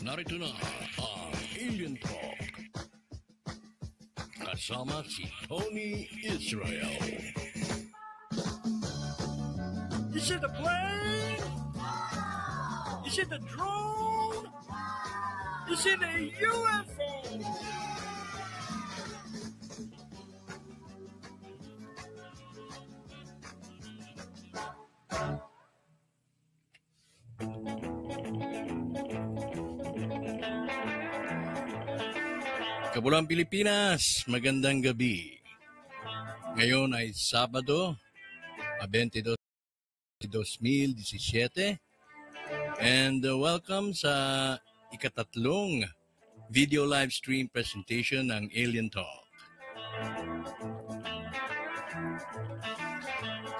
Narito na ang Alien Talk kasama si Tony Israel. Is it a plane? Is it a drone? Is it a UFO? Kapulang Pilipinas, magandang gabi. Ngayon ay Sabado, 22 2017, and welcome sa ikatatlong video live stream presentation ng Alien Talk.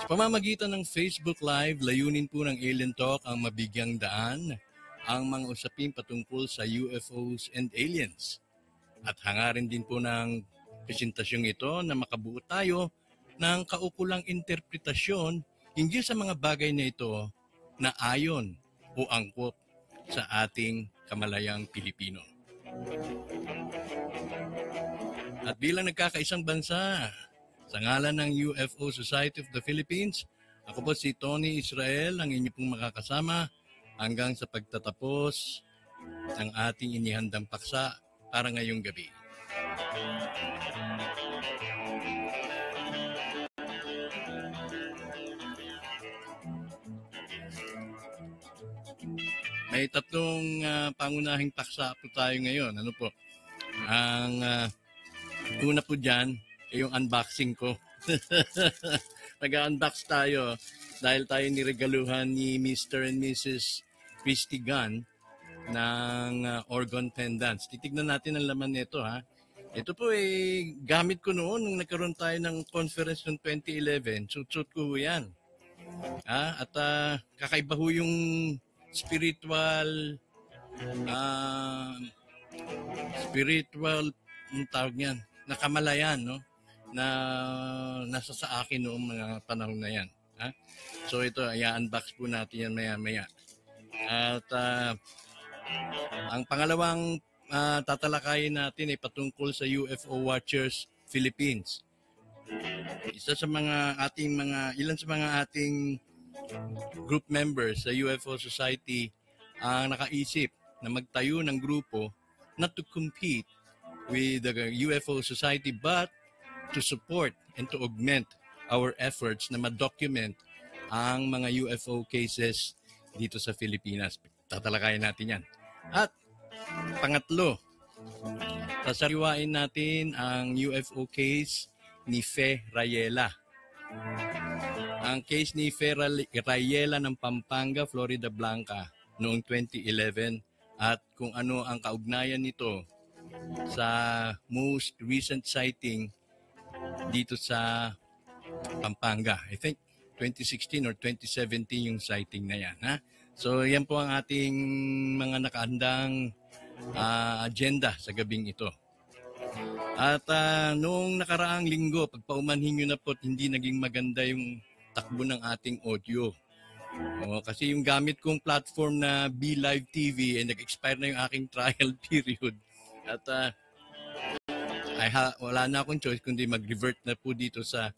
Sa pamamagitan ng Facebook Live, layunin po ng Alien Talk ang mabigyang daan ang mga usapin patungkol sa UFOs and aliens. At hangarin din po ng presentasyong ito na makabuo tayo ng kaukulang interpretasyon hinggil sa mga bagay na ito na ayon o angkop sa ating kamalayang Pilipino. At bilang nagkakaisang bansa, sa ngalan ng UFO Society of the Philippines, ako po si Tony Israel, ang inyong pong makakasama hanggang sa pagtatapos ng ating inihandang paksa para ngayong gabi. May tatlong pangunahing paksa po tayo ngayon. Ano po? Ang una po dyan ay yung unboxing ko. Mag-unbox tayo dahil tayo niregaluhan ni Mr. and Mrs. Christy Gunn ng organ pendants. Titignan natin ang laman nito, ha. Ito po gamit ko noon nung nagkaroon tayo ng conference noong 2011. Suit ko yan. At kakaiba ho yung spiritual yung tawag niyan, nakamalayan, no? Na nasa sa akin noong mga panahon na yan. Ha? So ito, i-unbox po natin yan maya-maya. At ang pangalawang tatalakayin natin ay patungkol sa UFO Watchers Philippines. Ilan sa mga ating group members sa UFO Society ang nakaisip na magtayo ng grupo not to compete with the UFO Society but to support and to augment our efforts na ma-document ang mga UFO cases dito sa Pilipinas. Tatalakayin natin yan. At pangatlo, sasariwain natin ang UFO case ni Fe Rayela. Ang case ni Fe Rayela ng Pampanga, Florida Blanca noong 2011 at kung ano ang kaugnayan nito sa most recent sighting dito sa Pampanga. I think 2016 or 2017 yung sighting na yan. Ha? So yan po ang ating mga nakaandang agenda sa gabing ito. At noong nakaraang linggo, pagpaumanhin nyo na po, hindi naging maganda yung takbo ng ating audio. Kasi yung gamit kong platform na BeLive TV ay nag-expire na yung aking trial period. At wala na akong choice kundi mag-revert na po dito sa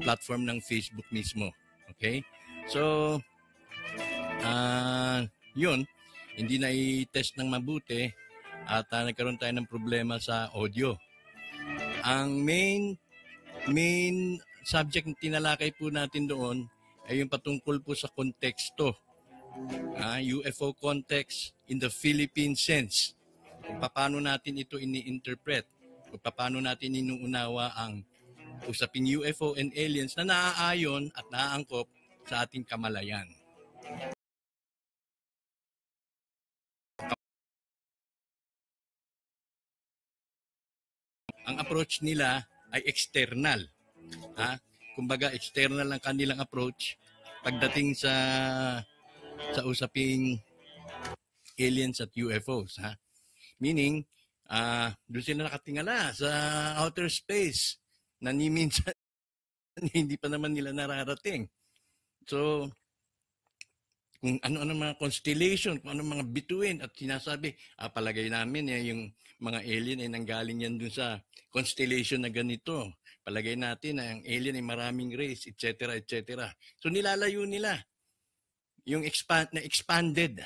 platform ng Facebook mismo. Okay? So, yun, hindi na i-test ng mabuti at nagkaroon tayo ng problema sa audio. Ang main subject na tinalakay po natin doon ay yung patungkol po sa konteksto. UFO context in the Philippine sense. Kung paano natin ito ini-interpret. Kung paano natin inuunawa ang usaping UFO and aliens na naaayon at naaangkop sa ating kamalayan. Ang approach nila ay external. Kumbaga external ang kanilang approach pagdating sa usaping aliens at UFOs. Meaning, doon sila nakatingala sa outer space na ni minsan hindi pa naman nila nararating. So, kung ano-ano mga constellation, kung ano mga bituin at sinasabi, palagay namin yung mga alien ay nanggaling yan dun sa constellation na ganito. Palagay natin na ang alien ay maraming race, etc., etc. So nilalayo nila yung expanded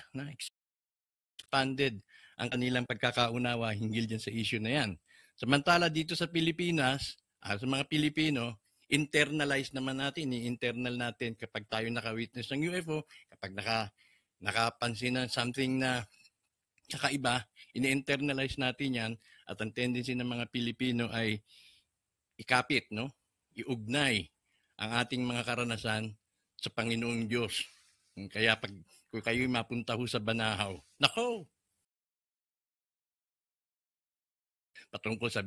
ang kanilang pagkakaunawa hinggil dyan sa issue na yan. Samantala dito sa Pilipinas, sa mga Pilipino, internalize naman natin, i-internal natin kapag tayo naka-witness ng UFO, kapag nakapansin ng something na kakaiba, ini-internalize natin yan at ang tendency ng mga Pilipino ay ikapit, no? Iugnay ang ating mga karanasan sa Panginoong Diyos. Kaya pag kung kayo'y mapunta ho sa Banahaw, nako! Patungkol sa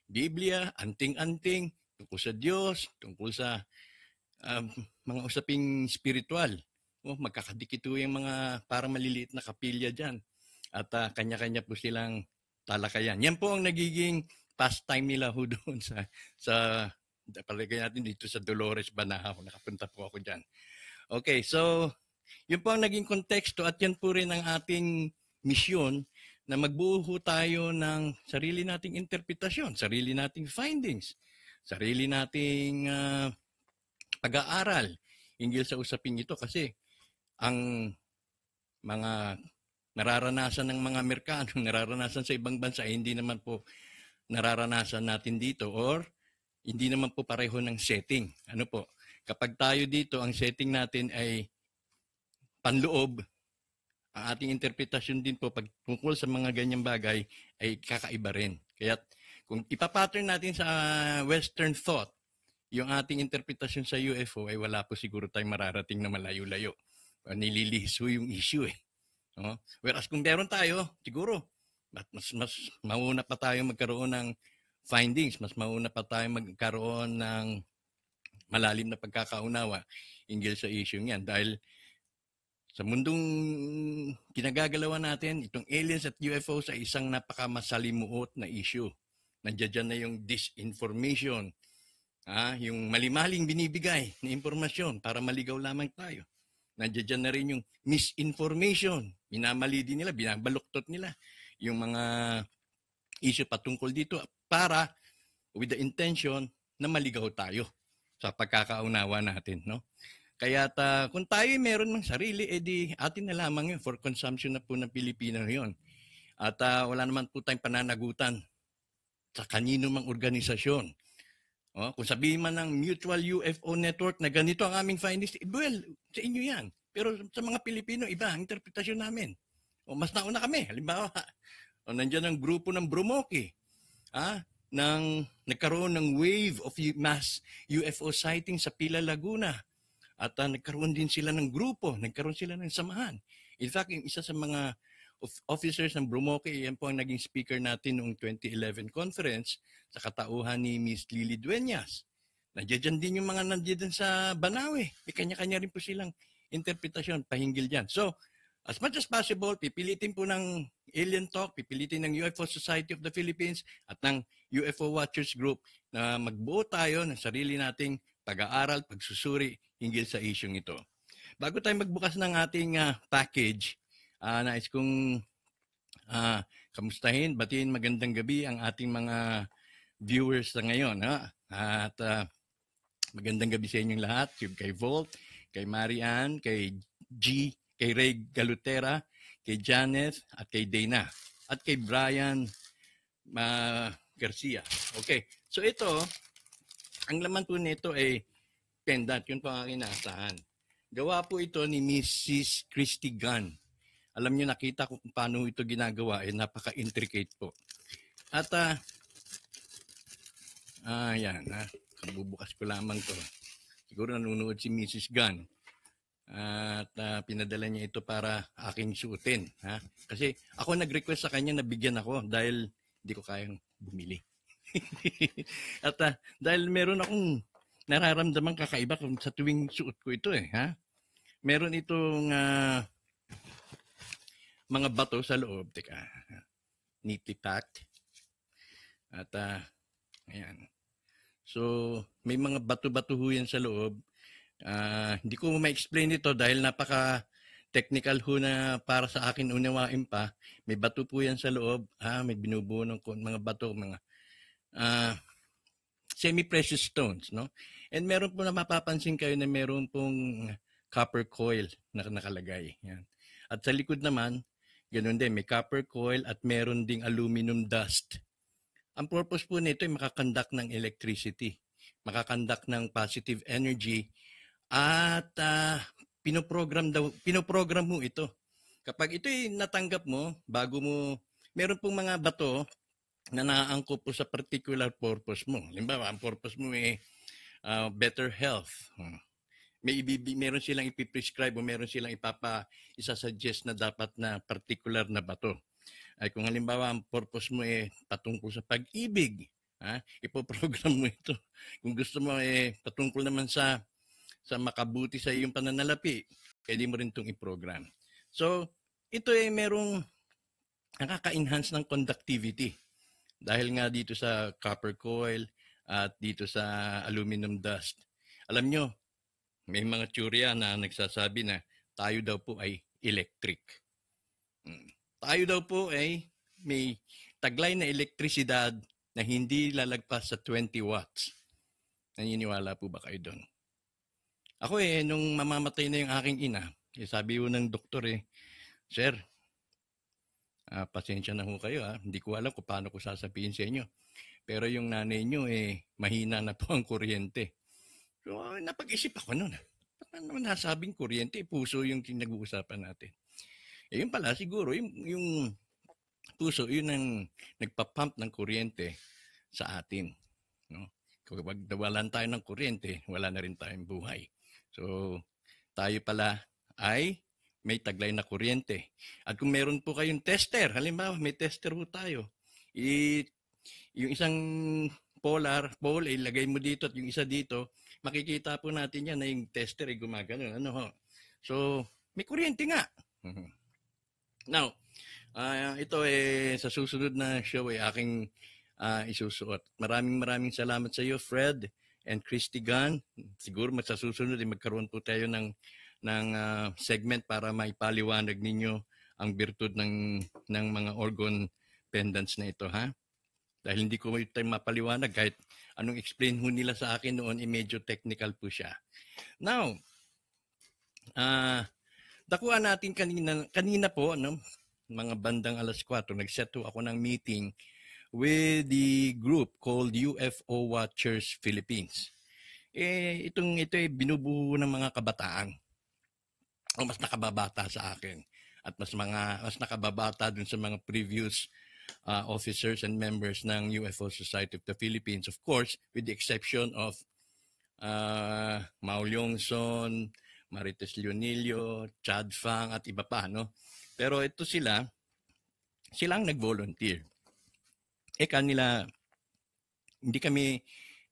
Biblia, anting-anting, tungkol sa Diyos, tungkol sa mga usaping spiritual. Magkakadikit yung mga parang maliliit na kapilya dyan. At kanya-kanya po silang talakayan. Yan po ang nagiging pastime nila ho doon sa palagay natin dito sa Dolores Banahaw. Nakapunta po ako dyan. Okay, so yun po ang naging konteksto at yan po rin ang ating misyon na magbuo tayo ng sarili nating interpretasyon, sarili nating findings, sarili nating pag-aaral hinggil sa usaping ito kasi ang mga nararanasan ng mga Amerikano, nararanasan sa ibang bansa, hindi naman po nararanasan natin dito or hindi naman po pareho ng setting. Ano po? Kapag tayo dito, ang setting natin ay panloob, ang ating interpretasyon din po pag tungkol sa mga ganyang bagay ay kakaiba rin. Kaya kung ipapattern natin sa Western thought, yung ating interpretasyon sa UFO ay wala po siguro tayong mararating na malayo-layo. Nililihis yung issue eh. No? Whereas kung meron tayo, siguro, mas mauna pa tayo magkaroon ng findings, mas mauna pa tayo magkaroon ng malalim na pagkakaunawa hinggil sa issue yan. Dahil sa mundong kinagagalawan natin, itong aliens at UFOs ay isang napakamasalimuot na issue. Nandiyan na yung disinformation, yung malimaling binibigay na impormasyon para maligaw lamang tayo. Nandiyan na rin yung misinformation. Minamali din nila, binabaluktot nila yung mga issue patungkol dito para with the intention na maligaw tayo sa pagkakaunawa natin, no? Kaya kung tayo meron ng sarili, edi atin na lamang yun for consumption na po ng Pilipino yun. At wala naman po tayong pananagutan sa kanino mang organisasyon. Kung sabihin man ng Mutual UFO Network na ganito ang aming findings, well, sa inyo yan. Pero sa mga Pilipino, iba ang interpretasyon namin. Mas nauna kami. Halimbawa, nandiyan ang grupo ng Brumoki. Nagkaroon ng wave of mass UFO sighting sa Pila, Laguna. At nagkaroon din sila ng grupo, nagkaroon sila ng samahan. In fact, yung isa sa mga officers ng Brumoki, yan po ang naging speaker natin noong 2011 conference sa katauhan ni Miss Lily Dueñas. Nandiyan din yung mga nandiyan sa Banawe. May kanya-kanya rin po silang interpretasyon pahinggil dyan. So, as much as possible, pipilitin po ng Alien Talk, pipilitin ng UFO Society of the Philippines at ng UFO Watchers Group na magbuo tayo ng sarili nating pag-aaral, pagsusuri hinggil sa isyong ito. Bago tayo magbukas ng ating package, nais kong kamustahin, batiin magandang gabi ang ating mga viewers na ngayon. At magandang gabi sa inyong lahat, kay Volt, kay Marian, kay G, kay Ray Galutera, kay Janet, at kay Dana, at kay Brian Garcia. Okay, so ito, ang laman po nito ay pendant, yun po ang aking naasahan. Gawa po ito ni Mrs. Christy Gunn. Alam niyo, nakita ko kung paano ito ginagawa, napaka-intricate po. At, yan, bubukas ko lamang to. Siguro nanonood si Mrs. Gunn. At pinadala niya ito para aking suotin. Kasi ako nag-request sa kanya na bigyan ako dahil hindi ko kayang bumili. At dahil meron akong nararamdaman kakaiba sa tuwing suot ko ito Meron itong mga bato sa loob. Teka, neatly packed. At ayan. So, may mga bato-bato ho yan sa loob. Hindi ko ma-explain ito dahil napaka-technical ho na para sa akin unawain pa. May bato po yan sa loob. May binubuo ng mga bato, mga semi-precious stones, no? And meron po na mapapansin kayo na meron pong copper coil na nakalagay. Yan. At sa likod naman, ganoon din, may copper coil at meron ding aluminum dust. Ang purpose po nito ay makakandak ng electricity, makakandak ng positive energy, at pinoprogram mo ito. Kapag ito ay natanggap mo, bago mo, meron pong mga bato na naaangkop po sa particular purpose mo. Halimbawa, ang purpose mo ay better health. Meron silang ipiprescribe o meron silang isasuggest na dapat na particular na bato. Ay kung halimbawa ang purpose mo patungkol sa pag-ibig, ipoprogram mo ito. Kung gusto mo patungkol naman sa makabuti sa iyong pananalapi, pwede mo rin itong i-program. So, ito merong nakaka-enhance ng conductivity. Dahil nga dito sa copper coil at dito sa aluminum dust. Alam nyo, may mga teorya na nagsasabi na tayo daw po ay electric. Tayo daw po ay may taglay na elektrisidad na hindi lalagpas sa 20 watts. Naniniwala po ba kayo doon? Ako nung mamamatay na yung aking ina, sabi ko ng doktor Sir, pasensya na ho kayo hindi ko alam kung paano ko sasabihin sa inyo. Pero yung nanay nyo mahina na po ang kuryente. So napag-isip ako noon. Bakit naman nasabing kuryente? Puso yung nag-uusapan natin. Yun pala, siguro, yung puso, yun ang nagpapump ng kuryente sa atin. No? Kapag nawalan tayo ng kuryente, wala na rin tayong buhay. So, tayo pala ay may taglay na kuryente. At kung meron po kayong tester, halimbawa, may tester po tayo. Yung isang pole, ilagay mo dito at yung isa dito, makikita po natin yan na yung tester ay gumagano. So, may kuryente nga. Now, ito sa susunod na show aking isusuot. Maraming salamat sa iyo, Fred and Christy Gunn. Siguro sa susunod magkaroon po tayo ng segment para maipaliwanag ninyo ang birtud ng mga organ pendants na ito, ha? Dahil hindi ko ito mapaliwanag kahit anong explain ho nila sa akin noon, medyo technical po siya. Now, dakuan natin kanina po, mga bandang 4:00, nag-set ako ng meeting with the group called UFO Watchers Philippines. Ito binubuo ng mga kabataan. O mas nakababata sa akin. At mas nakababata dun sa mga previous officers and members ng UFO Society of the Philippines. Of course, with the exception of Mau Leongson, Marites Leonilio, Chad Fang at iba pa, no? Pero ito silang nag-volunteer. Hindi kami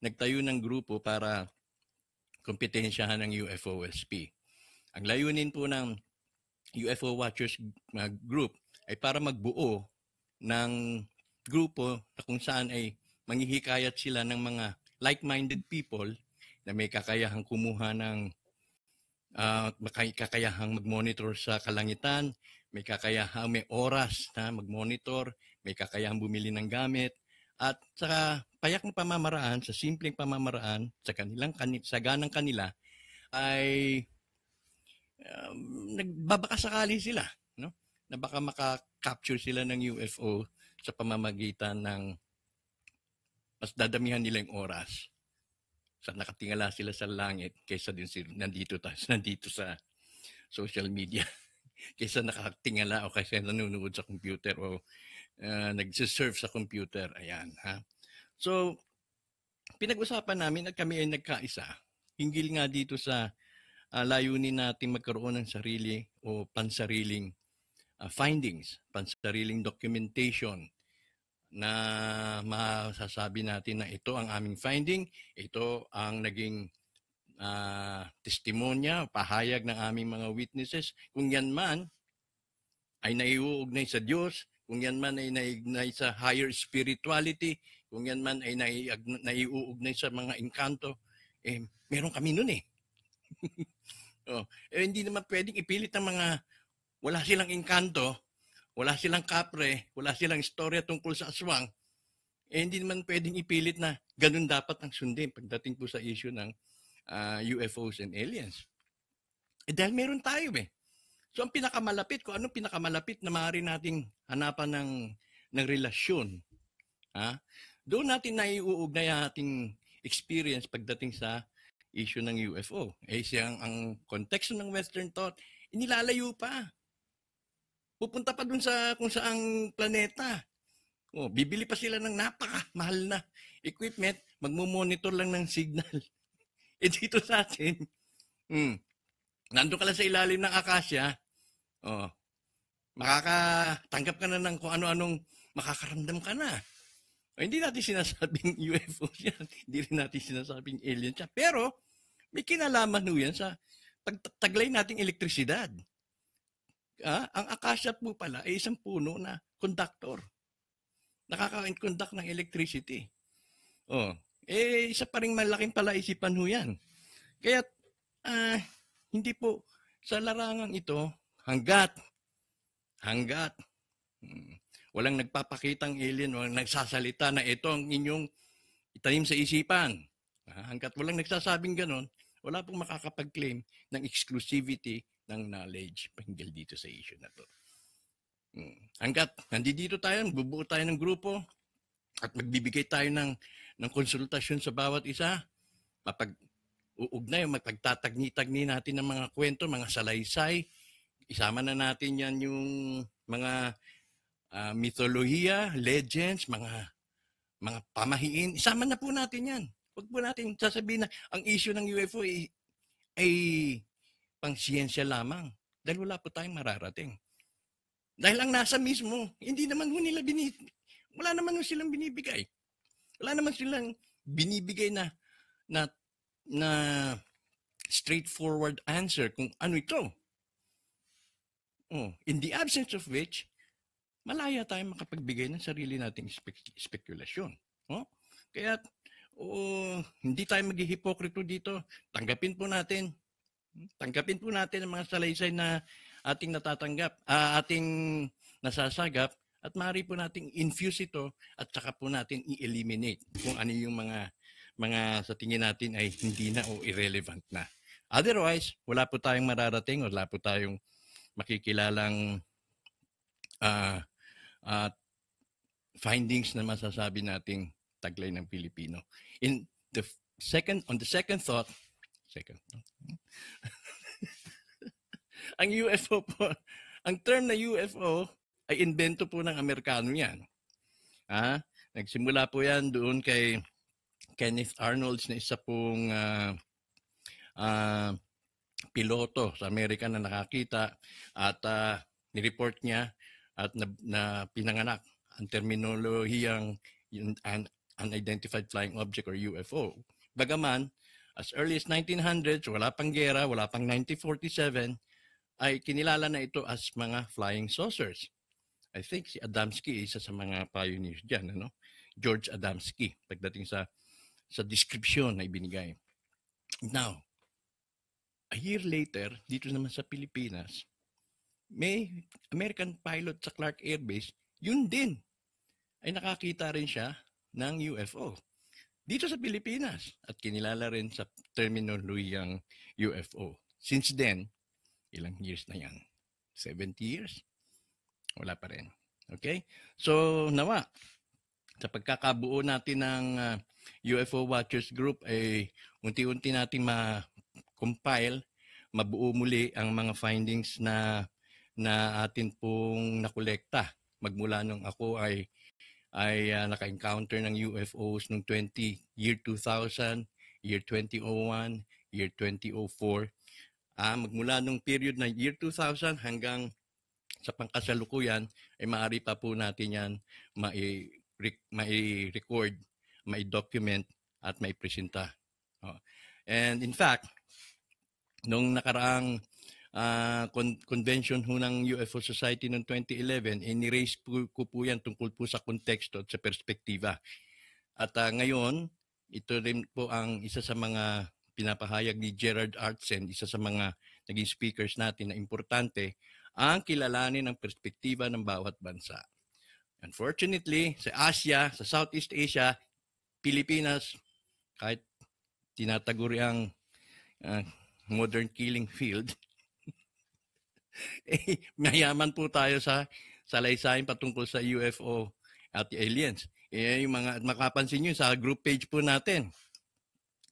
nagtayo ng grupo para kompetensyahan ng UFOSP. Ang layunin po ng UFO Watchers Group ay para magbuo ng grupo na kung saan ay manghihikayat sila ng mga like-minded people na may kakayahang kumuha ng kakayahang mag-monitor sa kalangitan, may oras na mag-monitor, may kakayahang bumili ng gamit, at sa payak ng pamamaraan, sa simpleng pamamaraan, sa ganang kanila, ay nagbabakasakali sila, no? Na baka maka-capture sila ng UFO sa pamamagitan ng mas dadamihan nila yung oras. Sa nakatingala sila sa langit kaysa din sila nandito sa social media. Kaysa nakatingala o kaysa nanonood sa computer o nagsisurf sa computer. Ayan, ha? So, pinag-usapan namin at kami ay nagkaisa. Hinggil nga dito sa layunin natin magkaroon ng sarili o pansariling findings, pansariling documentation na masasabi natin na ito ang aming finding, ito ang naging testimonya, pahayag ng aming mga witnesses. Kung yan man ay naiuugnay sa Diyos, kung yan man ay naiugnay sa higher spirituality, kung yan man ay naiuugnay sa mga engkanto, meron kami nun eh. Hindi naman pwedeng ipilit ng mga wala silang engkanto, wala silang kapre, wala silang istorya tungkol sa aswang, hindi naman pwedeng ipilit na ganun dapat ang sundin pagdating po sa issue ng UFOs and aliens. Dahil meron tayo eh. So ang pinakamalapit, kung anong pinakamalapit na maaari nating hanapan ng relasyon, doon natin naiuugnay ang ating experience pagdating sa issue ng UFO. Siyang ang konteksto ng Western thought, inilalayo pa. Pupunta pa dun sa kung saang planeta. Bibili pa sila ng napakamahal na equipment, magmo-monitor lang ng signal. Dito sa atin, nandun ka lang sa ilalim ng akasya, makakatanggap ka na ng kung ano-anong makakaramdam ka na. Hindi natin sinasabing UFO yan. Hindi rin natin sinasabing alien siya. Pero, may kinalaman yan sa pagtaglay nating elektrisidad. Ang akasya po pala ay isang puno na conductor. Nakaka-conduct ng electricity. Isa pa rin malaking palaisipan yan. Kaya, hindi po sa larangang ito, hanggat walang nagpapakitang alien, walang nagsasalita na ito ang inyong itanim sa isipan. Hanggat walang nagsasabing ganon, wala pong makakapag-claim ng exclusivity ng knowledge hinggil dito sa issue na to. Hanggat nandito tayo, bubuo tayo ng grupo at magbibigay tayo ng konsultasyon sa bawat isa, uugnay, magpagtatagni-tagni natin ng mga kwento, mga salaysay. Isama na natin yan yung mga mytholohiya, legends, mga pamahiin. Isama na po natin yan. Huwag po natin sasabihin na ang issue ng UFO ay pang siyensya lamang. Dahil wala po tayong mararating. Dahil ang nasa mismo, hindi naman ho nila wala naman ho silang binibigay. Wala naman silang binibigay na straightforward answer kung ano ito. In the absence of which, malaya tayong makapagbigay ng sarili nating spekulasyon. Kaya, hindi tayo maghihipokrito dito. Tanggapin po natin ang mga salaysay na ating natatanggap, ating nasasagap, at maaari po nating infuse ito at saka po natin i-eliminate kung ano yung mga sa tingin natin ay hindi na o irrelevant na. Otherwise, wala po tayong mararating, wala po tayong makikilalang findings na masasabi nating taglay ng Pilipino. On the second thought, ang UFO po, ang term na UFO ay invento po ng Amerikano yan. Nagsimula po yan doon kay Kenneth Arnold na isa pong piloto sa Amerika na nakakita at nireport niya at na pinanganak ang terminolohiyang unidentified flying object or UFO. Bagaman, as early as 1900s, wala pang gera, wala pang 1947, ay kinilala na ito as mga flying saucers. I think si Adamski isa sa mga pioneers dyan, George Adamski, pagdating sa description na ibinigay. Now, a year later, dito naman sa Pilipinas, may American pilot sa Clark Air Base, yun din, ay nakakita rin siya ng UFO. Dito sa Pilipinas, at kinilala rin sa terminolohiyang UFO. Since then, ilang years na yan? 70 years? Wala pa rin. Okay? So, nawa, sa pagkakabuo natin ng UFO Watchers Group, ay unti-unti natin ma-compile, mabuo muli ang mga findings na atin pong nakolekta. Magmula nung ako ay naka-encounter ng UFOs noong year 2000, year 2001, year 2004. Magmula nung period na year 2000 hanggang sa pangkasalukuyan, ay maaari pa po natin yan mai-record, mai-document, at mai-presenta. And in fact, nung nakaraang convention ng UFO Society noong 2011, ni-raise ko po yan tungkol po sa konteksto at sa perspektiva. At ngayon, ito rin po ang isa sa mga pinapahayag ni Gerard Artsen, isa sa mga naging speakers natin na importante, ang kilalanin ang perspektiba ng bawat bansa. Unfortunately, sa Asia, sa Southeast Asia, Pilipinas, kahit tinataguri ang modern killing field, mayaman po tayo sa salaysay patungkol sa UFO at aliens. Yung mga makapansin nyo sa group page po natin,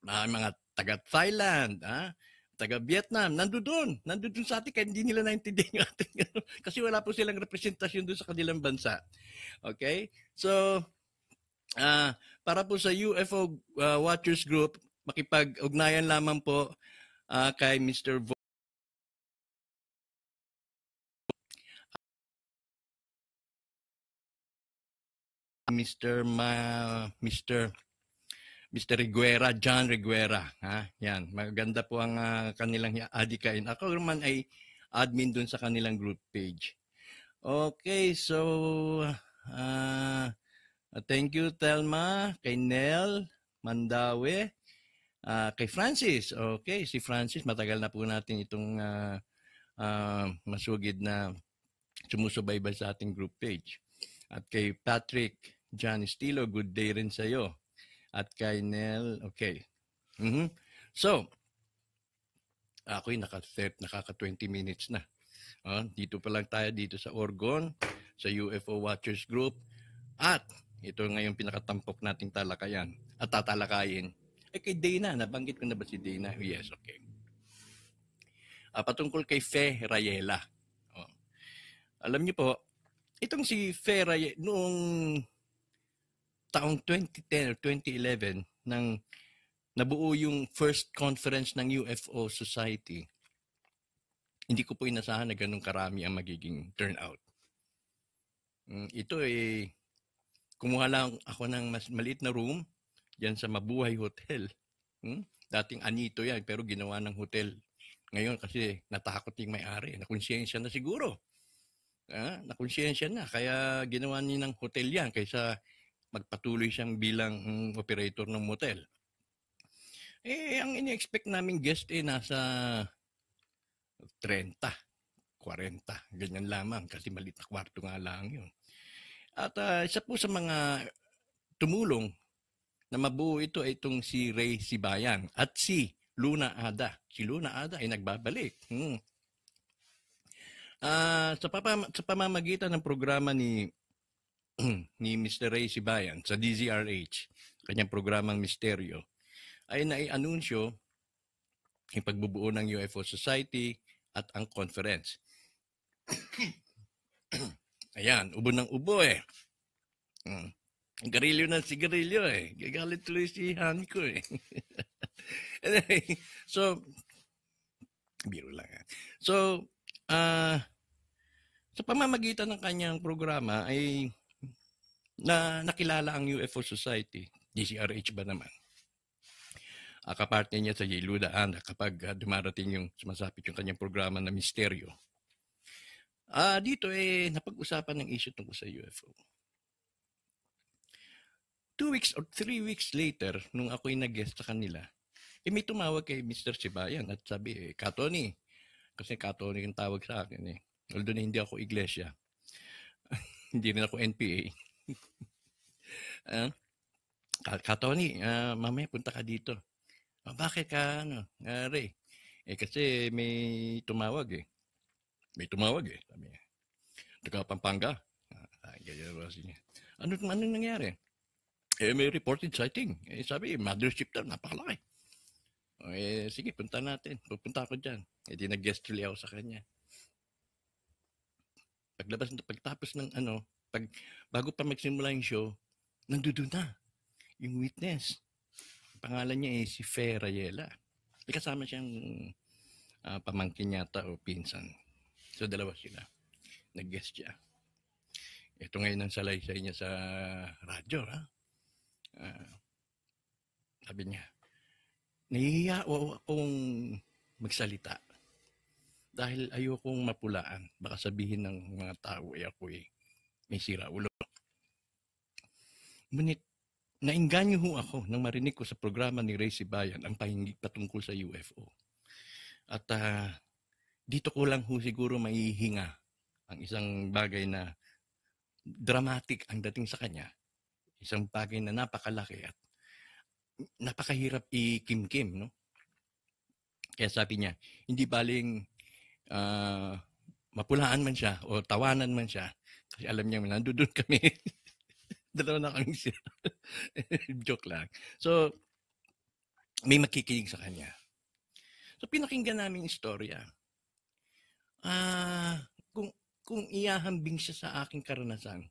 mga taga Thailand, taga Vietnam, nandoon sa atin kaya hindi nila naintindihan yung ating kasi wala po silang representasyon doon sa kanilang bansa. Okay? So, para po sa UFO Watchers Group, makipag-ugnayan lamang po kay Mr. Mr. Reguera, John Reguera. Yan, maganda po ang kanilang adikain. Ako naman ay admin dun sa kanilang group page. Okay, so thank you Telma, kay Nel, Mandawe, kay Francis. Okay, si Francis, matagal na po natin itong masugid na sumusubaybay sa ating group page. At kay Patrick John Estilo, good day rin sa iyo. At kay Nel, okay. So, ako'y nakaka-20 minutes na. Dito pa lang tayo dito sa Orgon, sa UFO Watchers Group. At ito ngayon pinakatampok nating talakayan at tatalakayin. Kay Dana, nabanggit ko na ba si Dana? Yes, okay. Patungkol kay Fe Rayela. Alam niyo po, itong si Fe Rayela, noong taong 2010 or 2011, nang nabuo yung first conference ng UFO Society, hindi ko po inasahan na ganun karami ang magiging turnout. Ito kumuha lang ako ng mas maliit na room dyan sa Mabuhay Hotel. Dating Anito yan, pero ginawa ng hotel. Ngayon kasi natakot yung may-ari. Nakonsyensya na siguro. Nakonsyensya na. Kaya ginawa niya ng hotel yan kaysa magpatuloy siyang bilang operator ng motel. Ang ini-expect naming guest nasa 30, 40, ganyan lamang kasi maliit na kwarto nga lang yun. At isa po sa mga tumulong na mabuo ito ay itong si Ray Sibayan at si Luna Ada. Si Luna Ada ay nagbabalik. Sa pamamagitan ng programa ni Mr. Ray Sibayan sa DZRH, kanyang programang Misteryo, ay nai-anunsyo yung pagbubuo ng UFO Society at ang conference. Ayan, ubo ng ubo Garilyo ng sigarilyo Gagalit tuloy si Hani ko Anyway, so, biro lang So, sa pamamagitan ng kanyang programa ay nakilala ang UFO Society, DCRH ba naman. Kaparte niya sa Yeluda kapag dumarating yung sumasapit yung kanyang programa na Misteryo. Dito napag-usapan ng issue tungkol sa UFO. 2 weeks or 3 weeks later, nung ako'y nag-guest sa kanila, may tumawag kay Mr. Sibayan at sabi, Katoni, kasi Katoni yung tawag sa akin Although hindi ako iglesia, hindi rin ako NPA. Katoni, mamaya punta ka dito. Bakit ka, Ray? Kasi may tumawag May tumawag Sabi niya. Taga Pampanga. Ano nangyari? May reported sighting. Sabi, mothership daw, napakalaki. Sige, punta natin. Pupunta ako dyan. Di nag-guest really ako sa kanya. Pagtapos ng bago pa magsimula yung show, nandoon na yung witness. Pangalan niya si Fe Rayela. May kasama siyang pamangkin yata o pinsan. So, dalawa sila. Nag-guest siya. Ito ngayon ang salaysay niya sa radyo, sabi niya, nahihiya akong magsalita dahil ayokong mapulaan. Baka sabihin ng mga tao ako'y may sira ulo. Ngunit nainganyo ho ako nang marinig ko sa programa ni Ray Sibayan ang pahingig patungkol sa UFO. At dito ko lang ho siguro maihinga ang isang bagay na dramatic ang dating sa kanya. Isang bagay na napakalaki at napakahirap ikimkim, no? Kaya sabi niya, hindi baling mapulaan man siya o tawanan man siya, kasi alam niya, nandoon kami. Dalawa na kami siya. Joke lang. So, may makikinig sa kanya. So, pinakinggan namin yung istorya. Kung iahambing siya sa aking karanasan,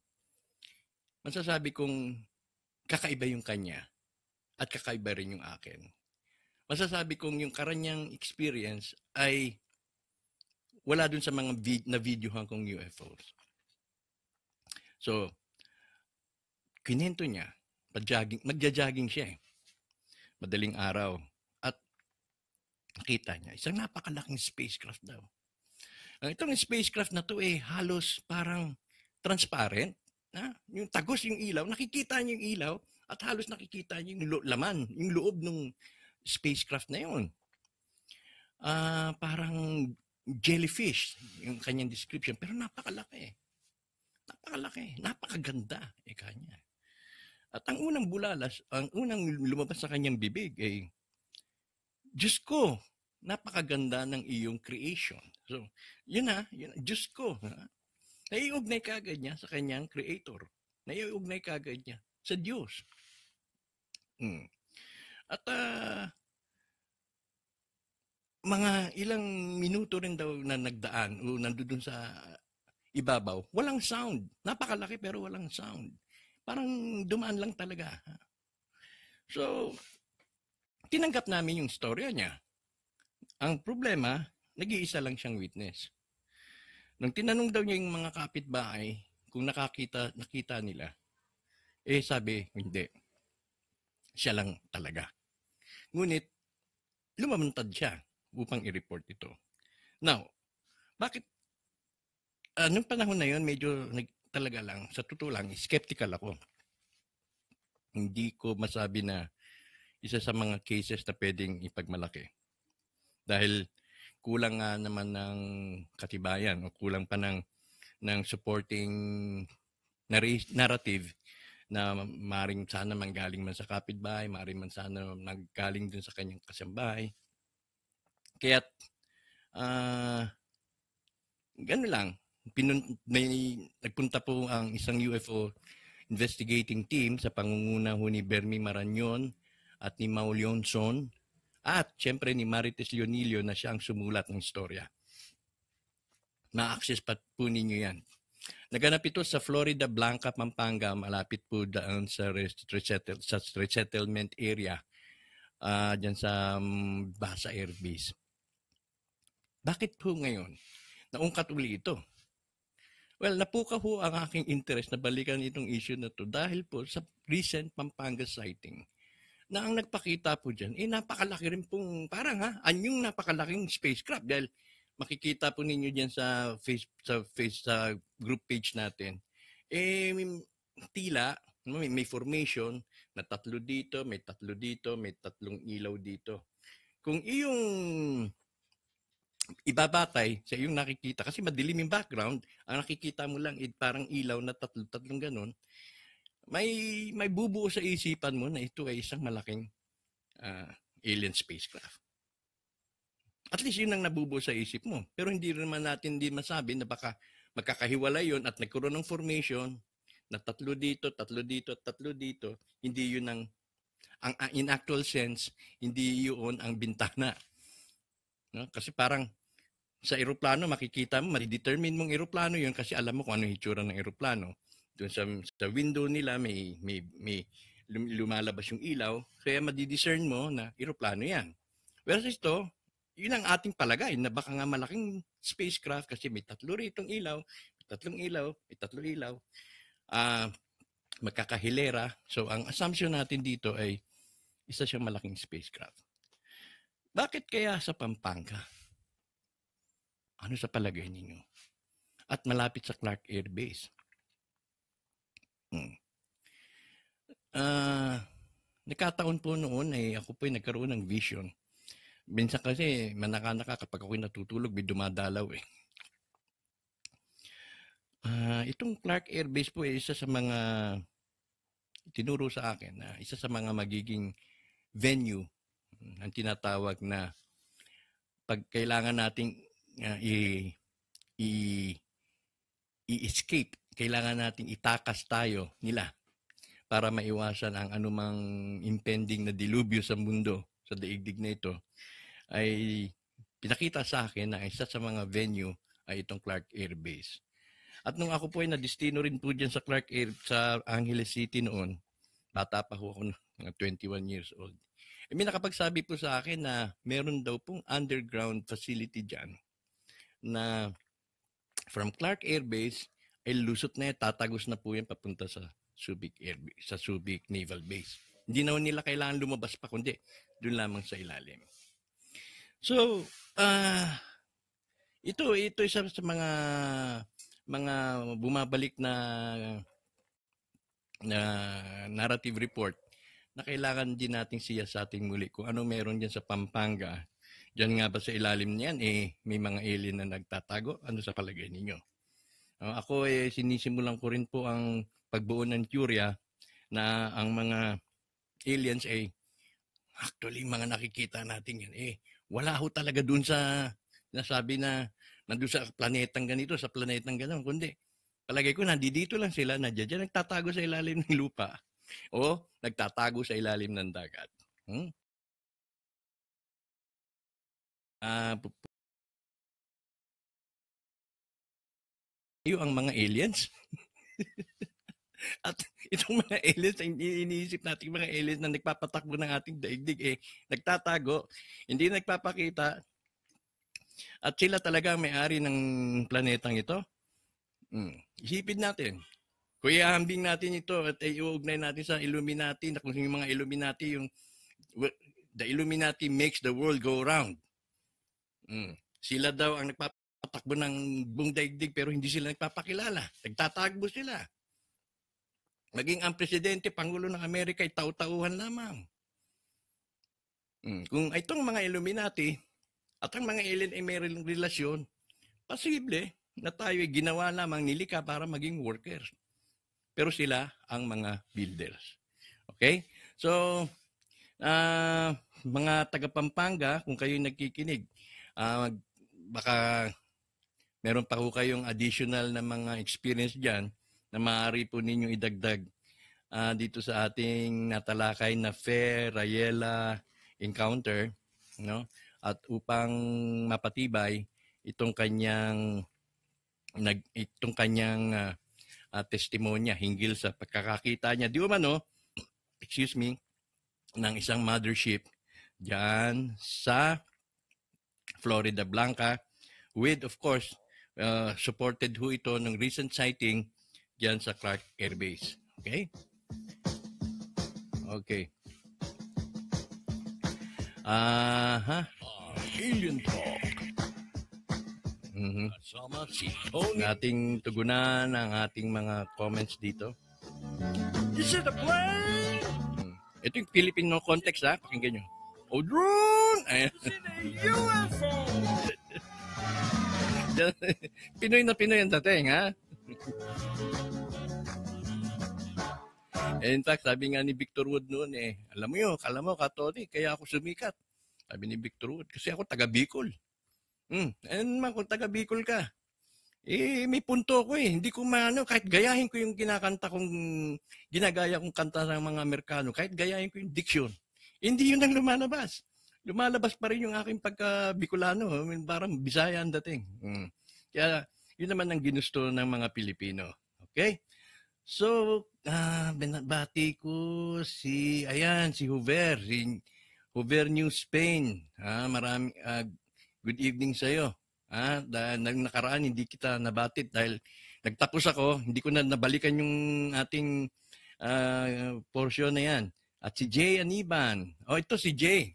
masasabi kong kakaiba yung kanya at kakaiba rin yung akin. Masasabi kong yung karanyang experience ay wala dun sa mga na-videohan kong UFOs. So, kinento niya, magja-jogging siya eh. Madaling araw. At nakita niya, isang napakalaking spacecraft daw. Itong spacecraft na to halos parang transparent. Yung tagos yung ilaw, nakikita niyo yung ilaw at halos nakikita niyo yung laman, yung loob ng spacecraft na yun. Parang jellyfish, yung kanyang description, pero napakalaki. Napakalaki, napakaganda, kanya. At ang unang bulalas, ang unang lumabas sa kanyang bibig ay, Diyos ko, napakaganda ng iyong creation. So, yun Diyos ko. Naiugnay kagad niya sa kanyang creator. Naiugnay kagad niya sa Diyos. At mga ilang minuto rin daw na nagdaan o nandoon sa ibabaw, walang sound. Napakalaki pero walang sound. Parang dumaan lang talaga. So, tinanggap namin yung storya niya. Ang problema, nag-iisa lang siyang witness. Nung tinanong daw niya yung mga kapitbahay kung nakita nila, sabi, hindi. Siya lang talaga. Ngunit, lumamantad siya upang i-report ito. Now, bakit? Nung panahon na yun, medyo talaga lang, sa totoo lang, skeptical ako. Hindi ko masabi na isa sa mga cases na pwedeng ipagmalaki. Dahil kulang nga naman ng katibayan o kulang pa ng supporting narrative na maring sana manggaling man sa kapitbahay, maring man sana nanggaling dun sa kanyang kasambahay. Kaya't gano'n lang. Nagpunta po ang isang UFO investigating team sa pangunguna ni Bernie Marañon at ni Mau Leonson at syempre ni Marites Leonilio na siya ang sumulat ng istorya. Ma-access pa po ninyo yan. Naganap ito sa Florida Blanca, Pampanga, malapit po daan sa resettlement area dyan sa Basa Air Base. Bakit po ngayon? Naungkat uli ito. Well, napuka ho ang aking interest na balikan itong issue na to dahil po sa recent Pampanga sighting na ang nagpakita po dyan, napakalaki rin pong, parang anyong napakalaking spacecraft dahil makikita po ninyo dyan sa group page natin. Tila, may formation na tatlo dito, may tatlong ilaw dito. Kung iyong ibabatay sa iyong nakikita, kasi madilim yung background, ang nakikita mo lang parang ilaw na tatlong ganun, may bubuo sa isipan mo na ito ay isang malaking alien spacecraft. At least yun ang nabubuo sa isip mo. Pero hindi naman natin masabi na baka magkakahiwalay yun at nagkaroon ng formation na tatlo dito. Hindi yun ang in actual sense, hindi yun ang bintana. No? Kasi parang sa eroplano, makikita mo, ma-determine mong eroplano yun kasi alam mo kung ano yung hitsura ng eroplano. Doon sa window nila, may lumalabas yung ilaw, kaya ma-discern mo na eroplano yan. Whereas ito, yun ang ating palagay na baka nga malaking spacecraft kasi may tatlo ritong ilaw, may tatlong ilaw, magkakahilera. So, ang assumption natin dito ay isa siyang malaking spacecraft. Bakit kaya sa Pampanga? Ano sa palagay ninyo? At malapit sa Clark Air Base. Nagkataon po noon ay ako po ay nagkaroon ng vision. Minsan kasi manaka-naka kapag ako'y natutulog, may dumadalaw eh. Itong Clark Air Base po ay isa sa mga tinuro sa akin na isa sa mga magiging venue ang tinatawag na pag kailangan nating i-escape, kailangan nating itakas tayo nila para maiwasan ang anumang impending na dilubyo sa mundo, sa daigdig na ito, ay pinakita sa akin na isa sa mga venue ay itong Clark Air Base. At nung ako po ay nadistino rin po dyan sa Clark Air, sa Angeles City noon, bata pa ho ako, mga 21 years old. May nakapagsabi po sa akin na meron daw pong underground facility dyan na from Clark Air Base ay lusot na yan, tatagos na po yan papunta sa Subic Naval Base. Hindi na nila kailangan lumabas pa, kundi doon lamang sa ilalim. So, ito isa sa mga bumabalik na narrative report na kailangan din nating siyasating muli kung ano meron dyan sa Pampanga. Diyan nga ba sa ilalim niyan, may mga alien na nagtatago? Ano sa palagay ninyo? Ako sinisimulan ko rin po ang pagbuo ng teorya na ang mga aliens actually mga nakikita natin yan wala ho talaga dun sa nasabi na nandun sa planetang ganito, sa planetang gano'n, kundi palagay ko nandito lang sila, nandiyan nagtatago sa ilalim ng lupa o nagtatago sa ilalim ng dagat. Ang mga aliens. At itong mga aliens, iniisip natin mga aliens na nagpapatakbo ng ating daigdig, nagtatago, hindi nagpapakita, at sila talaga ang may-ari ng planetang ito. Isipin natin, kung ihahambing natin ito at iuugnay natin sa Illuminati, na kung yung mga Illuminati, the Illuminati makes the world go round. Sila daw ang nagpapatakbo ng buong daigdig pero hindi sila nagpapakilala. Nagtatagbo sila. Maging ang presidente, Pangulo ng Amerika ay tau-tauhan lamang. Kung itong mga Illuminati at ang mga alien ay may relasyon, posible na tayo ay ginawa lamang nilika para maging workers. Pero sila ang mga builders. Okay? So, mga taga-Pampanga, kung kayo nagkikinig, baka meron pa ho kayong additional na mga experience dyan na maaari po ninyong idagdag dito sa ating natalakay na Fair-Rayela encounter, no? At upang mapatibay itong kanyang testimonya hinggil sa pagkakakita niya, di umano, ng isang mothership diyan sa Florida Blanca with, of course, supported ho ito ng recent sighting diyan sa Clark Air Base. Okay? Okay. Alien Talk. Kasama si Tony. Nating tugunan ang ating mga comments dito. Is it a plane? Ito yung Filipino context, ha? Pakinggan nyo. Oh, drone! Is it a UFO? Pinoy na Pinoy ang dating, ha? In fact, sabi nga ni Victor Wood noon, alam mo, Tony, kaya ako sumikat. Sabi ni Victor Wood, kasi ako taga Bicol. Ano naman kung taga Bicol ka? May punto ko hindi ko kahit gayahin ko yung ginagaya kong kanta ng mga Amerikano, kahit gayahin ko yung diksyon, hindi yun ang lumalabas. Lumalabas pa rin yung aking pagka-Bicolano, parang Bisaya ang dating. Kaya, yun naman ang ginusto ng mga Pilipino. Okay? So, binabati ko si Hoover, Hoover New Spain. Good evening sa iyo. Dahil nakaraan hindi kita nabatit dahil nagtapos ako, hindi ko na nabalikan yung ating portion na yan. At si Jay Aniban. Ito si Jay.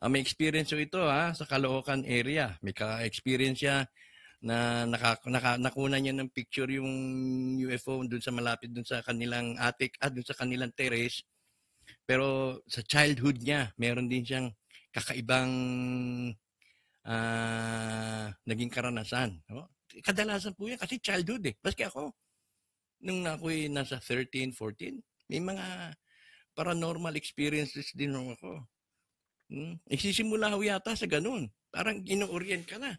May experience ito sa Caloocan area. May ka-experience siya nakuna niya ng picture yung UFO dun sa malapit dun sa kanilang attic, dun sa kanilang terrace. Pero sa childhood niya, meron din siyang kakaibang naging karanasan. No? Kadalasan po yan kasi childhood eh. Maski ako, nung ako'y nasa 13, 14, may mga paranormal experiences din ako. Nagsisimula ho yata sa ganun. Parang ino-orient ka na.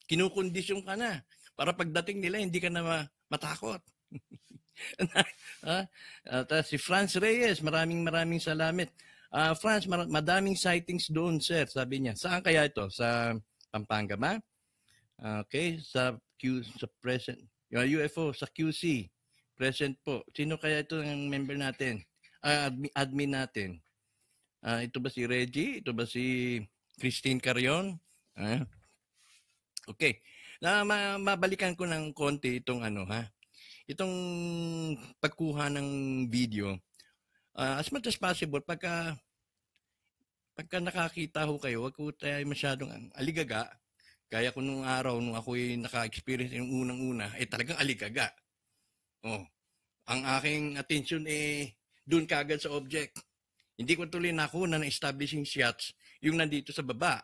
Kinukondisyon ka na. Para pagdating nila, hindi ka na matakot. Si Franz Reyes, maraming salamat. Franz, madaming sightings doon, sir, sabi niya. Saan kaya ito? Sa Pampanga ba? Okay, sa present. Yung UFO, sa QC. Present po. Sino kaya ito ang member natin? Admin natin. Ito ba si Reggie? Ito ba si Christine Carion? Okay. Mabalikan ko ng konti itong itong pagkuha ng video. As much as possible, pagka nakakita ho kayo, wag ko tayo masyadong aligaga. Kaya ko nung araw, nung ako'y naka-experience yung unang-una, talagang aligaga. Ang aking attention doon kagad sa object. Hindi ko tuloy nakuha ng establishing shots yung nandito sa baba.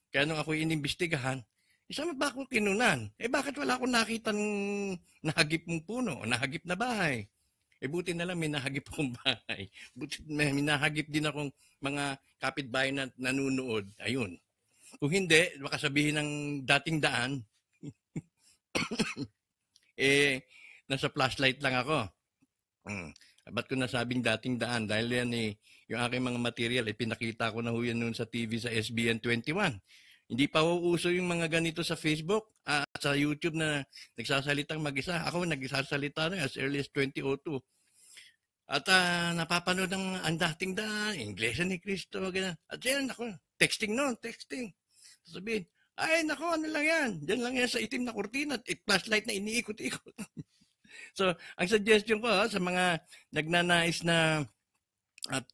Kaya nung ako'y inimbestigahan, isama ba akong kinunan? Bakit wala akong nakita ng nahagip mong puno, nahagip na bahay? Buti na lang may nahagip akong bahay. Buti may nahagip din akong mga kapitbahay na nanunood. Ayun. Kung hindi, baka sabihin ng dating daan, nasa flashlight lang ako. Ba't ko nasabing dating daan? Dahil yan yung aking mga material, pinakita ko na ho yan noon sa TV sa SBN 21. Hindi pa uuso yung mga ganito sa Facebook at sa YouTube na nagsasalitang mag-isa. Ako nagsasalita na as early as 2002. At napapanood ang dating daan, Iglesia ni Cristo, ganyan. At yan, ako, texting noon, texting. Sabihin, ay, nako, ano lang yan? Diyan lang yan sa itim na kurtina at flashlight na iniikot-ikot. So, ang suggestion ko sa mga nagnanais na at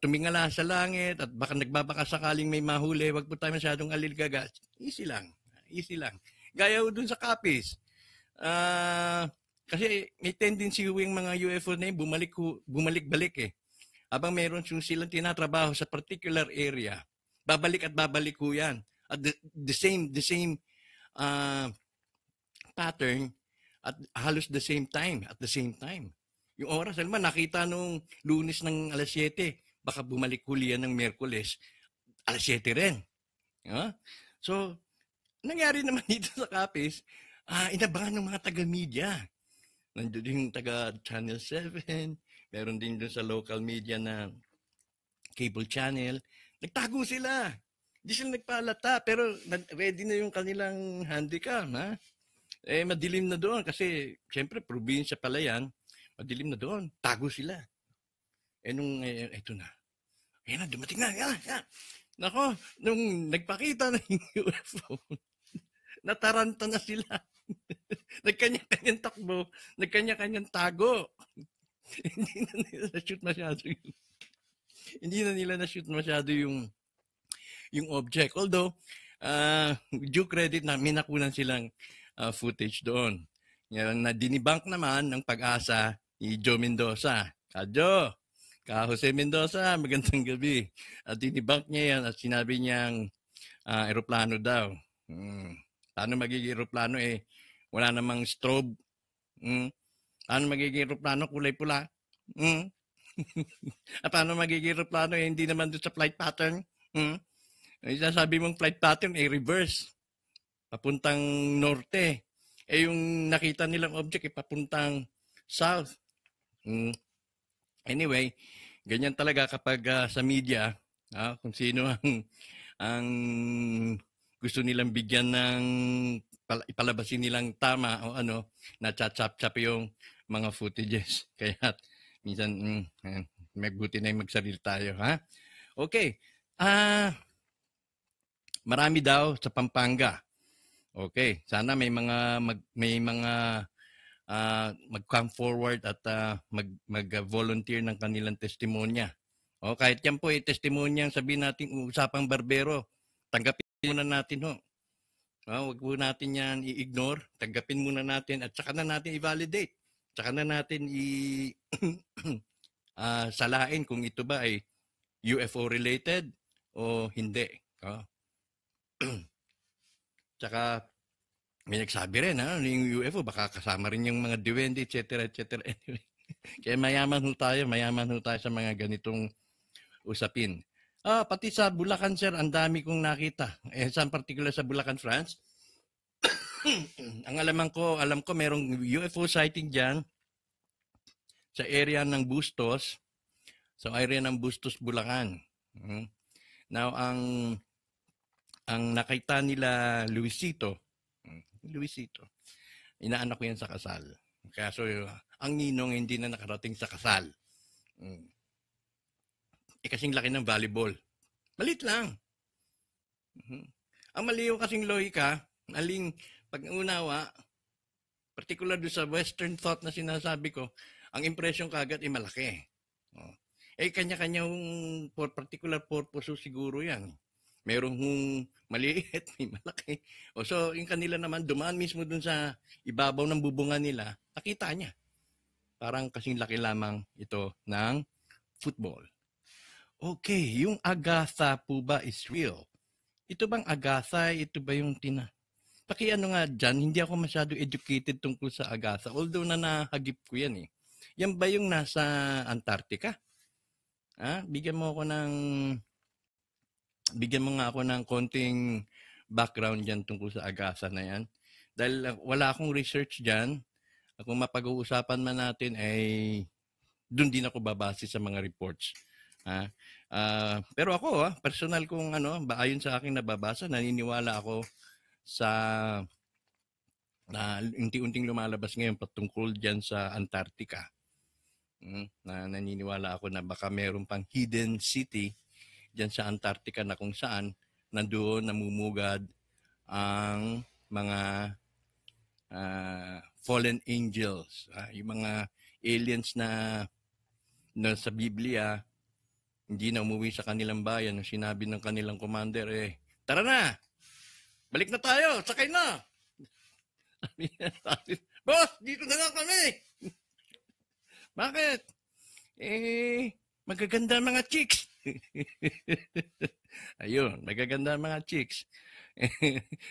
tumingala sa langit at baka nagbabaka sakaling may mahuli, wag po tayo masyadong alilgaga. Easy lang. Gaya ho dun sa Capiz. Kasi may tendency yung mga UFO na yun, bumalik-balik eh. Habang meron silang tinatrabaho sa particular area, babalik ho yan. At the same pattern at halos at the same time. Yung oras, alam mo, nakita nung Lunes ng alas 7, baka bumalik huli yan ng Miyerkules, alas 7 rin. So, nangyari naman dito sa Capiz, inabangan ng mga taga-media. Nandun yung taga-Channel 7, meron din doon sa local media na cable channel. Nagtago sila. Hindi sila nagpalata, pero ready na yung kanilang handycam. Madilim na doon kasi, siyempre, probinsya pala yan. Madilim na doon. Tago sila. Ito na. Ayan na, dumating na. Yan. Nako, nung nagpakita na yung UFO, nataranta na sila. Nagkanya-kanyang takbo, nagkanya-kanyang tago. Hindi na nila na-shoot masyado yung object. Although, due credit na may nakunan silang footage doon. Yan, na dinibank naman ng Pag-asa ni Joe Mendoza. Jose Mendoza, magandang gabi. At dinibank niya yan at sinabi niyang aeroplano daw. Paano magiging aeroplano wala namang strobe. Paano magiging aeroplano kulay pula? Paano magiging aeroplano hindi naman doon sa flight pattern? Sabi mong flight pattern reverse. Papuntang norte. Yung nakita nilang object papuntang south. Anyway, ganyan talaga kapag sa media, kung sino ang gusto nilang bigyan ng ipalabasin nilang tama o na-chop-chop yung mga footages. Kaya minsan magbuti na yung magsalita tayo, ha? Okay. Marami daw sa Pampanga. Okay, sana may mga mag-come forward at mag-volunteer ng kanilang testimonya. Kahit yan po testimonya, sabihin natin usapang barbero, tanggapin muna natin ho. Wag po natin yan i-ignore. Tanggapin muna natin at saka na natin i-validate. Saka na natin salain kung ito ba ay UFO related o hindi. Tsaka may nagsabi rin, yung UFO, baka kasama rin yung mga duwende, etc. etc. Anyway, kaya mayaman ho tayo sa mga ganitong usapin. Pati sa Bulacan, sir, ang dami kong nakita. Sa particular sa Bulacan, France. Ang alam ko, merong UFO sighting dyan sa area ng Bustos. Sa area ng Bustos, Bulacan. Now, ang nakita nila Luisito, inaanak ko yan sa kasal. Kaya so, ang ninong hindi na nakarating sa kasal. Kasing laki ng volleyball. Malit lang. Ang maliw kasing lohika, aling pag-unawa, particular doon sa Western thought na sinasabi ko, ang impression kagad ay malaki. Kanya-kanyang for particular purpose siguro yan. Merong maliit, may malaki. So, yung kanila naman, dumaan mismo dun sa ibabaw ng bubungan nila, nakita niya. Parang kasing laki lamang ito ng football. Okay, yung Agatha po ba is real? Ito bang Agatha? Ito ba yung Pakiano nga dyan, hindi ako masyado educated tungkol sa Agatha. Although nahagip ko yan eh. Yan ba yung nasa Antarctica? Bigyan mo nga ako ng konting background dyan tungkol sa Agatha na yan. Dahil wala akong research dyan. Kung mapag-uusapan man natin ay doon din ako babase sa mga reports. Pero ako, personal kong ayon sa aking nababasa, naniniwala ako sa unti-unting lumalabas ngayon patungkol dyan sa Antarctica. Naniniwala ako na baka meron pang hidden city dyan sa Antarctica na kung saan nandoon namumugad ang mga fallen angels, yung mga aliens na sa Biblia hindi na umuwi sa kanilang bayan nung sinabi ng kanilang commander, tara na! Balik na tayo! Sakay na! Boss, dito na lang kami! Bakit? Magaganda mga chicks. Ayun, magaganda mga chicks.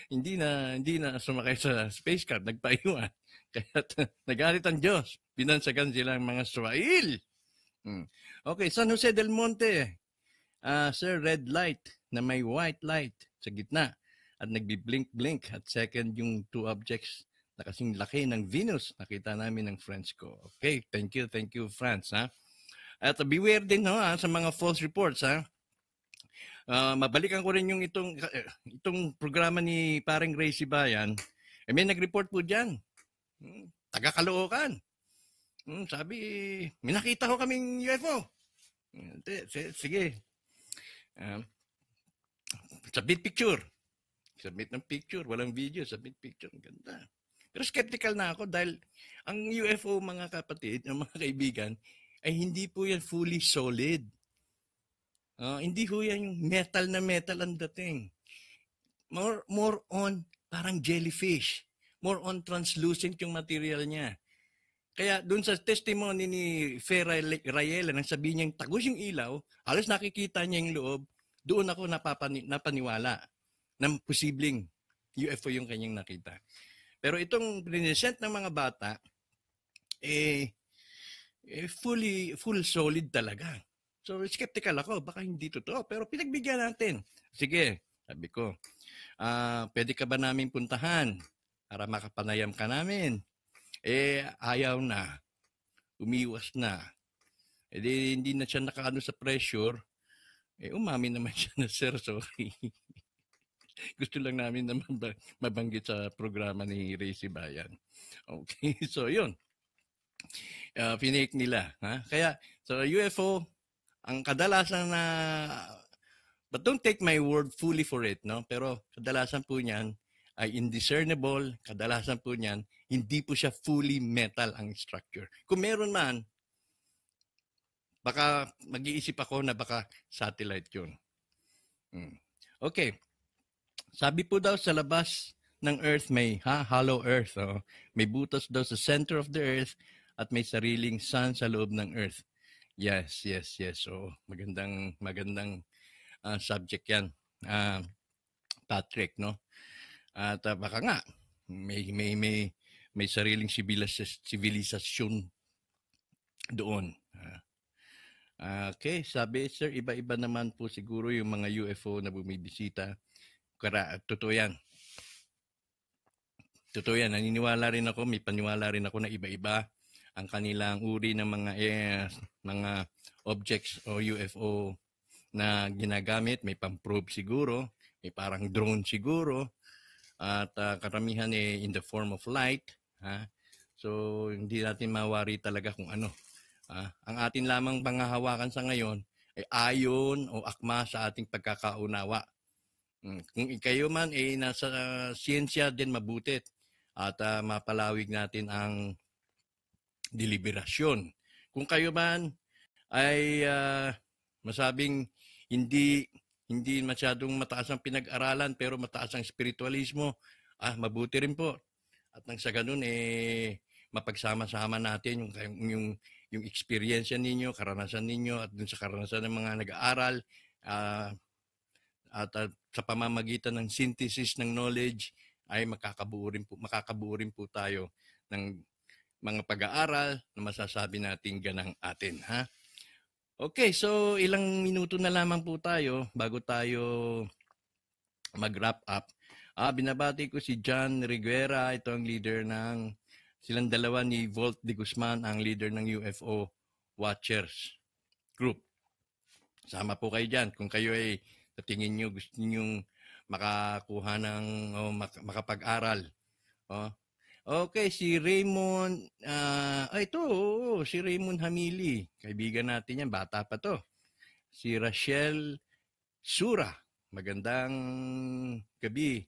hindi na sumakay sa space card, nagpaiwan. Kaya nagalit ang Diyos. Binansagan silang mga Israel. Okay, San Jose del Monte. Sir, red light na may white light sa gitna. At nagbi-blink-blink. At second, yung two objects na kasing laki ng Venus. Nakita namin ng friends ko. Okay, thank you, France. At beware din sa mga false reports. Mabalikan ko rin yung itong programa ni Paring Ray Sibayan. May nag-report po dyan. Taga-Caloocan. Sabi, may nakita ko kaming UFO. Sige. Submit picture. Submit ng picture. Walang video. Submit picture. Ang ganda. Pero skeptical na ako dahil ang UFO, mga kapatid, mga kaibigan, ay hindi po yan fully solid. Hindi po yan yung metal na metal ang dating. More on parang jellyfish. More on translucent yung material niya. Kaya dun sa testimony ni Fe Rayela, nang sabihin niyang tagus yung ilaw, halos nakikita niya yung loob, doon ako napaniwala na posibleng UFO yung kanyang nakita. Pero itong present ng mga bata, full solid talaga. So skeptical ako, baka hindi totoo, pero pinagbigyan natin. Sige, sabi ko, pwede ka ba namin puntahan para makapanayam ka namin? Ayaw na. Umiwas na. Hindi na siya nakaano sa pressure. Umamin naman siya na, sir, sorry. Gusto lang namin naman mabanggit sa programa ni Ray Sibayan. Okay, so yun. Pinake nila. Kaya, so UFO, ang kadalasan na, but don't take my word fully for it, no? Pero kadalasan po niyan ay indiscernible, kadalasan po niyan, hindi po siya fully metal ang structure. Kung meron man, baka mag-iisip ako na baka satellite yun. Okay. Sabi po daw sa labas ng Earth may hollow Earth. Oh. May butas daw sa center of the Earth at may sariling sun sa loob ng Earth. Yes. So, magandang subject yan, Patrick, no? At baka nga may sariling sibilisasyon doon. Okay, sabi sir, iba-iba naman po siguro yung mga UFO na bumibisita. Totoo yan. Naniniwala rin ako, may paniwala rin ako na iba-iba ang kanilang uri ng mga objects o UFO na ginagamit. May pang-probe siguro, may parang drone siguro, at karamihan in the form of light. So, hindi natin mawari talaga kung ano. Ang atin lamang panghahawakan sa ngayon ay ayon o akma sa ating pagkakaunawa. Kung kayo man ay nasa siyensya din, mabuti at mapalawig natin ang deliberasyon. Kung kayo man ay masabing hindi masyadong mataas ang pinag-aralan pero mataas ang spiritualismo, mabuti rin po. At nang sa ganun mapagsama-sama natin yung experience ninyo, karanasan ninyo, at dun sa karanasan ng mga nag-aaral, at sa pamamagitan ng synthesis ng knowledge ay makakabuo rin po tayo ng mga pag-aaral na masasabi natin ganang atin. Okay, so ilang minuto na lamang po tayo bago tayo mag-wrap up. Binabati ko si John Riguera, ito ang leader silang dalawa ni Volt de Guzman, ang leader ng UFO Watchers Group. Sama po kayo dyan. Kung kayo ay sa tingin nyo, gusto nyo makakuha makapag-aral. Okay, si Raymond, si Raymond Hamili. Kaibigan natin yan, bata pa to. Si Rachel Sura, magandang gabi.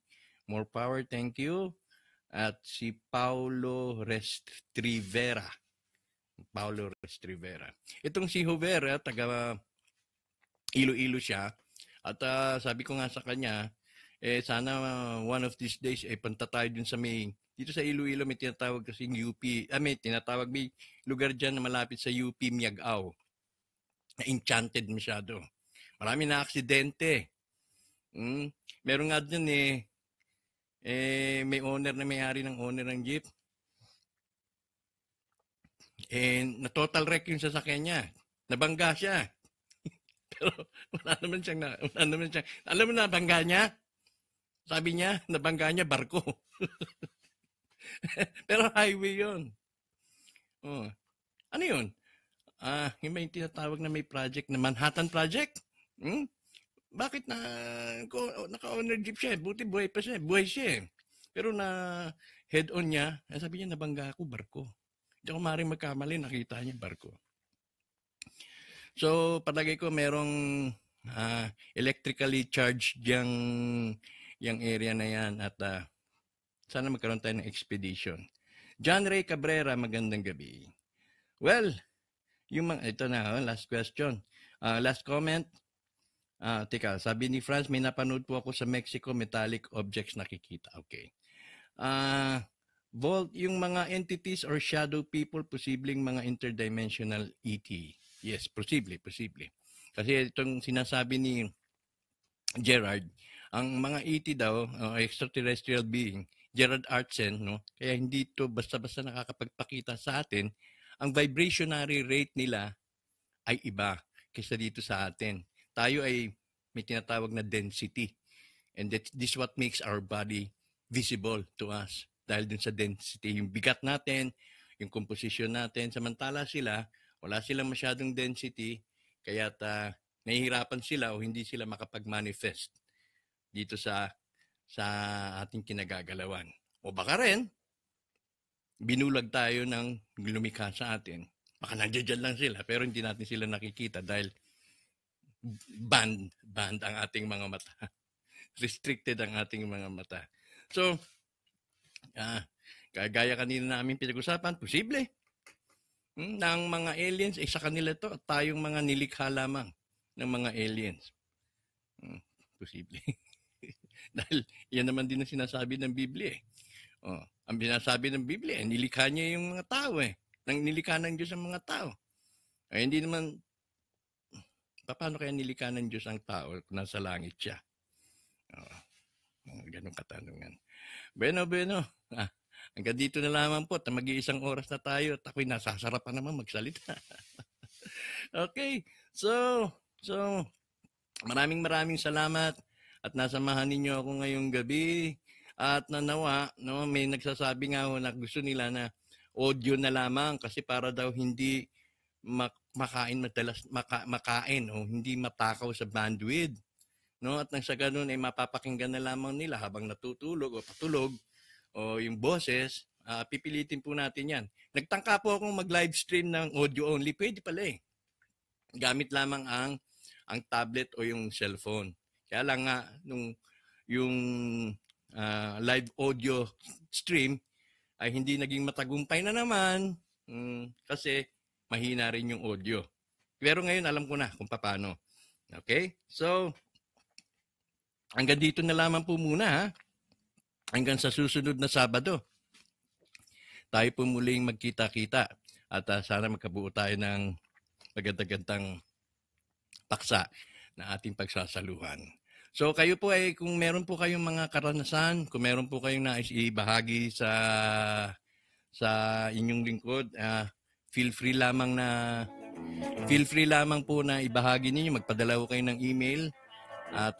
More power, thank you. At si Paulo Restrivera. Itong si Hovera, taga Iloilo siya. At sabi ko nga sa kanya, sana one of these days punta tayo dun sa dito sa Iloilo may tinatawag kasing UP, may lugar dyan na malapit sa UP Miagao. Na enchanted masyado. Marami na aksidente. Meron nga dyan may may-ari ng owner ng jeep. Na total wreck yung sasakyan niya. Nabangga siya. Pero wala naman siyang alam mo na bangga niya? Sabi niya, nabangga niya barko. Pero highway yun. Ano yun? Yung may tinatawag na may project na Manhattan Project? Bakit naka-owner jeep siya? Buti buhay pa siya. Buhay siya. Pero na head-on niya, sabi niya, nabangga ako, barko. Hindi ako maaaring magkamali, nakita niya barko. So, palagay ko merong electrically charged yung area na yan at sana magkaroon tayo ng expedition. John Ray Cabrera, magandang gabi. Well, ito na, last question. Last comment. Teka, sabi ni Franz, may napanood po ako sa Mexico, metallic objects nakikita. Okay. Volt, yung mga entities or shadow people, posibleng mga interdimensional ET. Yes, posible. Kasi itong sinasabi ni Gerard, ang mga ET daw, extraterrestrial being, Gerard Artsen, no? Kaya hindi to basta-basta nakakapagpakita sa atin, ang vibrationary rate nila ay iba kaysa dito sa atin. Tayo ay may tinatawag na density. And this what makes our body visible to us. Dahil dun sa density, yung bigat natin, yung composition natin. Samantala sila, wala silang masyadong density, kaya nahihirapan sila o hindi sila makapag-manifest dito sa ating kinagagalawan. O baka rin, binulag tayo ng lumikha sa atin. Baka nandiyan lang sila, pero hindi natin sila nakikita dahil banned ang ating mga mata. Restricted ang ating mga mata. So, gaya kanina namin pinag-usapan, posible. Ng mga aliens, sa kanila to, at tayong mga nilikha lamang ng mga aliens. Posible. Dahil yan naman din ang sinasabi ng Biblia eh. Oh, ang sinasabi ng Biblia, nilikha niya yung mga tao eh. Nilikha ng Diyos ang mga tao. Ay hindi naman, paano kaya nilikha ng Diyos ang tao kung nasa langit siya? Oh, ganun katanungan. Bueno. Hanggang dito na lamang po. Mag-iisang oras na tayo at ako'y nasasarapan naman magsalita. Okay. So, maraming salamat at nasamahan ninyo ako ngayong gabi. At nanawa, no, may nagsasabi nga ho na gusto nila na audio na lamang kasi para daw hindi makain o hindi matakaw sa bandwidth. No, at nang sa ganun ay mapapakinggan na lamang nila habang natutulog o patulog o yung boses, pipilitin po natin yan. Nagtangka po akong mag-live stream ng audio only. Pwede pala eh. Gamit lamang ang tablet o yung cellphone. Kaya lang nga, yung live audio stream ay hindi naging matagumpay na naman kasi mahina rin yung audio. Pero ngayon alam ko na kung paano. Okay? So, hanggang dito na lamang po muna ha. Hanggang sa susunod na Sabado. Tayo po muling magkita-kita at sana magkabuo tayo ng magandang paksa na ating pagsasaluhan. So kayo po ay kung meron po kayong mga karanasan, kung meron po kayong nais ibahagi sa inyong lingkod, feel free lamang po na ibahagi ninyo, magpadala po kayo ng email at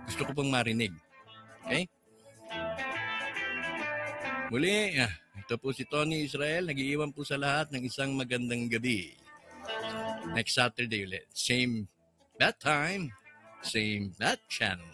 gusto ko pong marinig. Okay? Muli, ito po si Tony Israel, nag-iiwan po sa lahat ng isang magandang gabi. Next Saturday ulit, same bat time, same bat channel.